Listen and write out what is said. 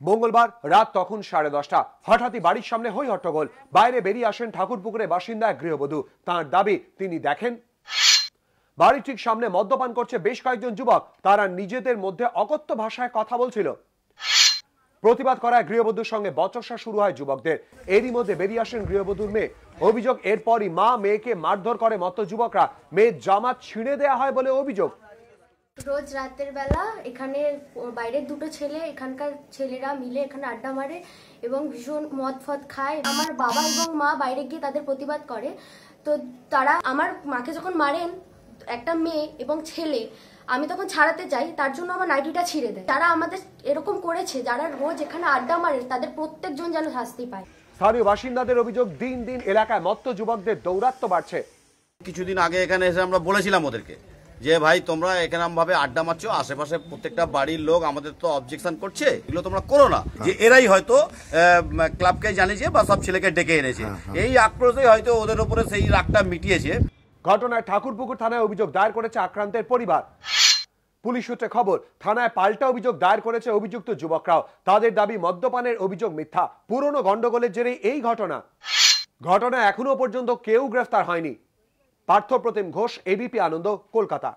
মঙ্গলবার রাত তখন 10:30। হঠাৎই বাড়ির সামনে হই হট্টগোল। বাইরে বেরিয়ে আসেন ঠাকুরপুকুরের বাসিন্দা এক গৃহবধূ। তাঁর দাবি, তিনি দেখেন বাড়ির ঠিক সামনে মদ্যপান করছে বেশ কয়েকজন যুবক। তারা নিজেদের মধ্যে অকথ্য ভাষায় কথা বলছিল। প্রতিবাদ করায় গৃহবধূর সঙ্গে বচসা শুরু হয় যুবকদের। এরই মধ্যে বেরিয়ে আসেন গৃহবধূর মেয়ে। অভিযোগ, এরপরই মা মেয়েকে মারধর করে মত্ত যুবকরা। মেয়ের জামা ছিঁড়ে দেওয়া হয় বলে অভিযোগ। রোজ রাতের বেলা এখানে বাইরের দুটো ছেলে, এখানকার ছেলেরা মিলে এখানে আড্ডা মারে এবং ভীষণ মদ ফদ খায়। আমার বাবা এবং মা বাইরে গিয়ে তাদের প্রতিবাদ করে। তো তারা আমার মাকে যখন মারেন, একটা মেয়ে এবং ছেলে, আমি তখন ছাড়াতে যাই, তার জন্য আমার নাইটিটা ছিঁড়ে দেয়। যারা আমাদের এরকম করেছে, যারা রোজ এখানে আড্ডা মারে, তাদের প্রত্যেকজন যেন শাস্তি পায়। স্থানীয় বাসিন্দাদের অভিযোগ, দিন দিন এলাকায় মত্ত যুবকদের দৌরাত্ম্য বাড়ছে। কিছুদিন আগে এখানে এসে আমরা বলেছিলাম ওদেরকে যে ভাই তোমরা এখানে ভাবে আড্ডা মারছো, আশেপাশে প্রত্যেকটা বাড়ির লোক আমাদের তো অবজেকশন করছে, এগুলো তোমরা করো না। যে এরাই হয়তো ক্লাবকে জানিয়েছে বা সব ছেলেকে ডেকে এনেছে, এই আক্রোশে হয়তো ওদের উপরে সেই রাগটা মিটিয়েছে। ঘটনায় ঠাকুরপুকুর থানায় অভিযোগ দায়ের করেছে আক্রান্তের পরিবার। পুলিশ সূত্রে খবর, থানায় পাল্টা অভিযোগ দায়ের করেছে অভিযুক্ত যুবকরাও। তাদের দাবি, মদ্যপানের অভিযোগ মিথ্যা। পুরনো গন্ডগোলের জেরেই এই ঘটনা এখনো পর্যন্ত কেউ গ্রেফতার হয়নি। পার্থ প্রতিম ঘোষ, এবিপি আনন্দ, কলকাতা।